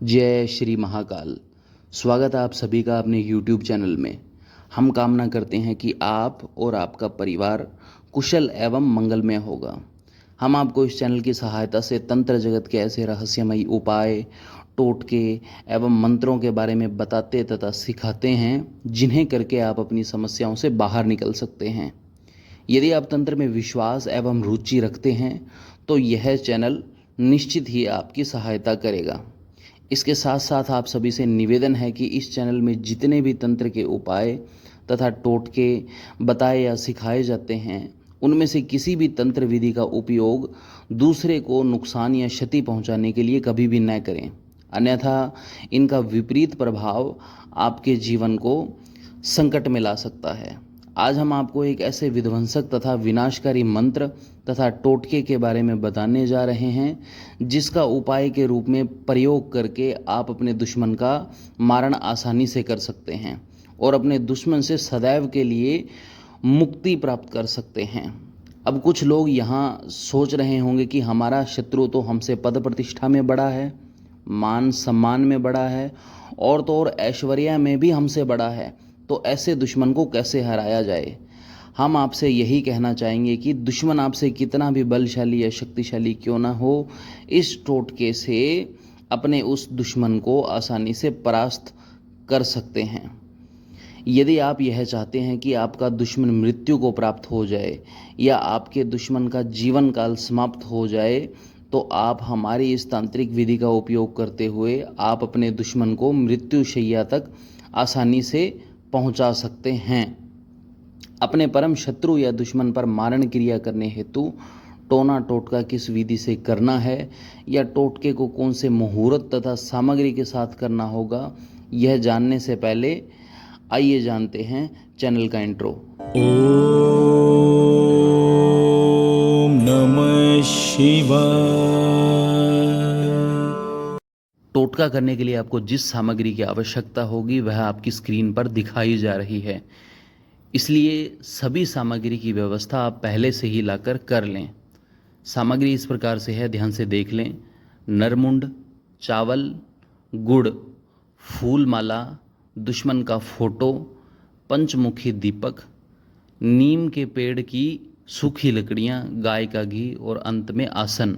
जय श्री महाकाल। स्वागत है आप सभी का अपने YouTube चैनल में। हम कामना करते हैं कि आप और आपका परिवार कुशल एवं मंगलमय होगा। हम आपको इस चैनल की सहायता से तंत्र जगत के ऐसे रहस्यमयी उपाय, टोटके एवं मंत्रों के बारे में बताते तथा सिखाते हैं जिन्हें करके आप अपनी समस्याओं से बाहर निकल सकते हैं। यदि आप तंत्र में विश्वास एवं रुचि रखते हैं तो यह चैनल निश्चित ही आपकी सहायता करेगा। इसके साथ साथ आप सभी से निवेदन है कि इस चैनल में जितने भी तंत्र के उपाय तथा टोटके बताए या सिखाए जाते हैं उनमें से किसी भी तंत्र विधि का उपयोग दूसरे को नुकसान या क्षति पहुंचाने के लिए कभी भी न करें, अन्यथा इनका विपरीत प्रभाव आपके जीवन को संकट में ला सकता है। आज हम आपको एक ऐसे विध्वंसक तथा विनाशकारी मंत्र तथा टोटके के बारे में बताने जा रहे हैं जिसका उपाय के रूप में प्रयोग करके आप अपने दुश्मन का मारण आसानी से कर सकते हैं और अपने दुश्मन से सदैव के लिए मुक्ति प्राप्त कर सकते हैं। अब कुछ लोग यहाँ सोच रहे होंगे कि हमारा शत्रु तो हमसे पद प्रतिष्ठा में बड़ा है, मान सम्मान में बड़ा है और तो और ऐश्वर्य में भी हमसे बड़ा है, तो ऐसे दुश्मन को कैसे हराया जाए। हम आपसे यही कहना चाहेंगे कि दुश्मन आपसे कितना भी बलशाली या शक्तिशाली क्यों ना हो, इस टोटके से अपने उस दुश्मन को आसानी से परास्त कर सकते हैं। यदि आप यह चाहते हैं कि आपका दुश्मन मृत्यु को प्राप्त हो जाए या आपके दुश्मन का जीवन काल समाप्त हो जाए, तो आप हमारी इस तांत्रिक विधि का उपयोग करते हुए आप अपने दुश्मन को मृत्यु शैया तक आसानी से पहुंचा सकते हैं। अपने परम शत्रु या दुश्मन पर मारण क्रिया करने हेतु टोना टोटका किस विधि से करना है या टोटके को कौन से मुहूर्त तथा सामग्री के साथ करना होगा, यह जानने से पहले आइए जानते हैं चैनल का इंट्रो। ओम नमः शिवाय। टोटका करने के लिए आपको जिस सामग्री की आवश्यकता होगी वह आपकी स्क्रीन पर दिखाई जा रही है, इसलिए सभी सामग्री की व्यवस्था आप पहले से ही लाकर कर लें। सामग्री इस प्रकार से है, ध्यान से देख लें। नरमुंड, चावल, गुड़, फूल माला, दुश्मन का फोटो, पंचमुखी दीपक, नीम के पेड़ की सूखी लकड़ियाँ, गाय का घी और अंत में आसन।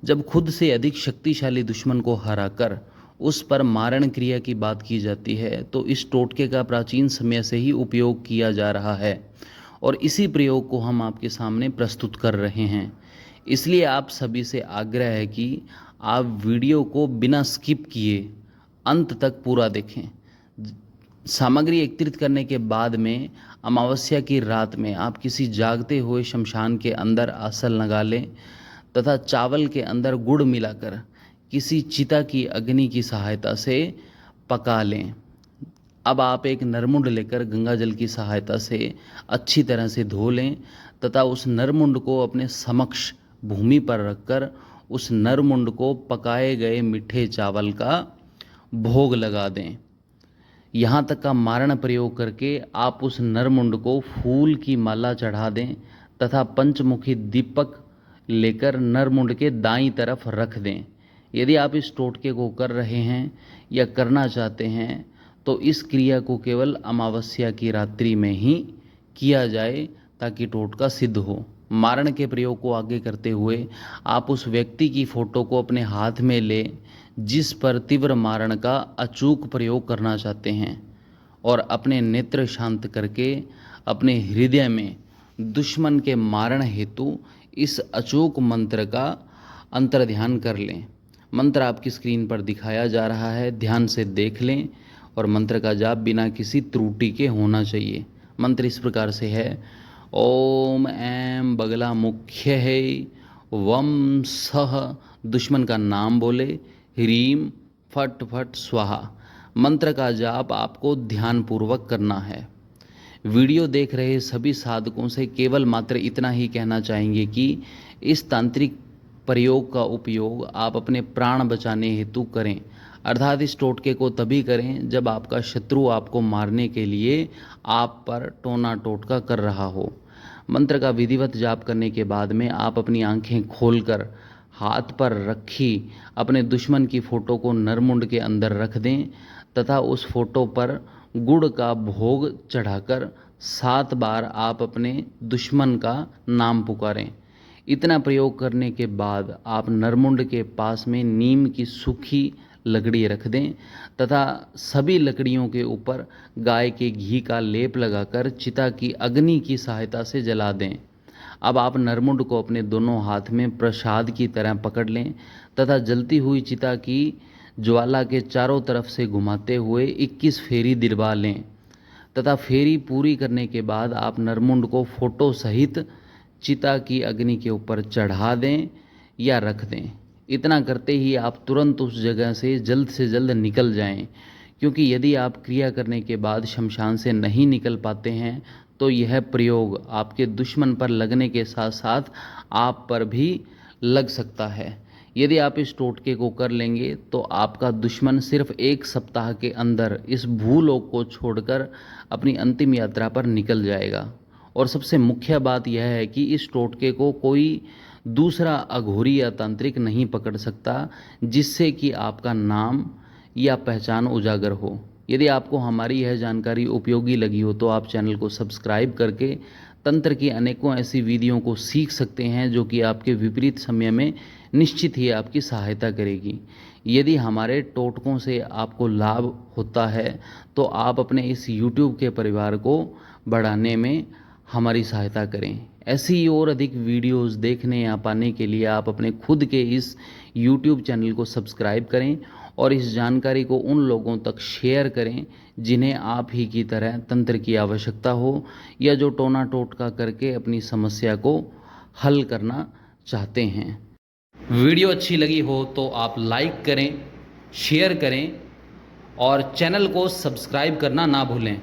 जब खुद से अधिक शक्तिशाली दुश्मन को हराकर उस पर मारण क्रिया की बात की जाती है तो इस टोटके का प्राचीन समय से ही उपयोग किया जा रहा है और इसी प्रयोग को हम आपके सामने प्रस्तुत कर रहे हैं। इसलिए आप सभी से आग्रह है कि आप वीडियो को बिना स्किप किए अंत तक पूरा देखें। सामग्री एकत्रित करने के बाद में अमावस्या की रात में आप किसी जागते हुए शमशान के अंदर आसन लगा लें तथा चावल के अंदर गुड़ मिलाकर किसी चिता की अग्नि की सहायता से पका लें। अब आप एक नरमुंड लेकर गंगा जल की सहायता से अच्छी तरह से धो लें तथा उस नरमुंड को अपने समक्ष भूमि पर रखकर उस नरमुंड को पकाए गए मीठे चावल का भोग लगा दें। यहाँ तक का मारण प्रयोग करके आप उस नरमुंड को फूल की माला चढ़ा दें तथा पंचमुखी दीपक लेकर नरमुंड के दाईं तरफ रख दें। यदि आप इस टोटके को कर रहे हैं या करना चाहते हैं तो इस क्रिया को केवल अमावस्या की रात्रि में ही किया जाए ताकि टोटका सिद्ध हो। मारण के प्रयोग को आगे करते हुए आप उस व्यक्ति की फोटो को अपने हाथ में ले जिस पर तीव्र मारण का अचूक प्रयोग करना चाहते हैं और अपने नेत्र शांत करके अपने हृदय में दुश्मन के मारण हेतु इस अचूक मंत्र का अंतर्ध्यान कर लें। मंत्र आपकी स्क्रीन पर दिखाया जा रहा है, ध्यान से देख लें और मंत्र का जाप बिना किसी त्रुटि के होना चाहिए। मंत्र इस प्रकार से है, ओम ऐं बगला मुख्य है वम सह, दुश्मन का नाम बोले, ह्रीम फट फट स्वाहा। मंत्र का जाप आपको ध्यानपूर्वक करना है। वीडियो देख रहे सभी साधकों से केवल मात्र इतना ही कहना चाहेंगे कि इस तांत्रिक प्रयोग का उपयोग आप अपने प्राण बचाने हेतु करें, अर्थात इस टोटके को तभी करें जब आपका शत्रु आपको मारने के लिए आप पर टोना टोटका कर रहा हो। मंत्र का विधिवत जाप करने के बाद में आप अपनी आंखें खोलकर हाथ पर रखी अपने दुश्मन की फ़ोटो को नरमुंड के अंदर रख दें तथा उस फोटो पर गुड़ का भोग चढ़ाकर 7 बार आप अपने दुश्मन का नाम पुकारें। इतना प्रयोग करने के बाद आप नरमुंड के पास में नीम की सूखी लकड़ी रख दें तथा सभी लकड़ियों के ऊपर गाय के घी का लेप लगाकर चिता की अग्नि की सहायता से जला दें। अब आप नरमुंड को अपने दोनों हाथ में प्रसाद की तरह पकड़ लें तथा जलती हुई चिता की ज्वाला के चारों तरफ से घुमाते हुए 21 फेरी दिलवा लें तथा फेरी पूरी करने के बाद आप नरमुंड को फोटो सहित चिता की अग्नि के ऊपर चढ़ा दें या रख दें। इतना करते ही आप तुरंत उस जगह से जल्द निकल जाएं, क्योंकि यदि आप क्रिया करने के बाद शमशान से नहीं निकल पाते हैं तो यह प्रयोग आपके दुश्मन पर लगने के साथ साथ आप पर भी लग सकता है। यदि आप इस टोटके को कर लेंगे तो आपका दुश्मन सिर्फ 1 सप्ताह के अंदर इस भूलोक को छोड़कर अपनी अंतिम यात्रा पर निकल जाएगा। और सबसे मुख्य बात यह है कि इस टोटके को कोई दूसरा अघोरी या तांत्रिक नहीं पकड़ सकता जिससे कि आपका नाम या पहचान उजागर हो। यदि आपको हमारी यह जानकारी उपयोगी लगी हो तो आप चैनल को सब्सक्राइब करके तंत्र की अनेकों ऐसी विधियों को सीख सकते हैं जो कि आपके विपरीत समय में निश्चित ही आपकी सहायता करेगी। यदि हमारे टोटकों से आपको लाभ होता है तो आप अपने इस YouTube के परिवार को बढ़ाने में हमारी सहायता करें। ऐसी ही और अधिक वीडियोस देखने या पाने के लिए आप अपने खुद के इस YouTube चैनल को सब्सक्राइब करें और इस जानकारी को उन लोगों तक शेयर करें जिन्हें आप ही की तरह तंत्र की आवश्यकता हो या जो टोना टोटका करके अपनी समस्या को हल करना चाहते हैं। वीडियो अच्छी लगी हो तो आप लाइक करें, शेयर करें और चैनल को सब्सक्राइब करना ना भूलें।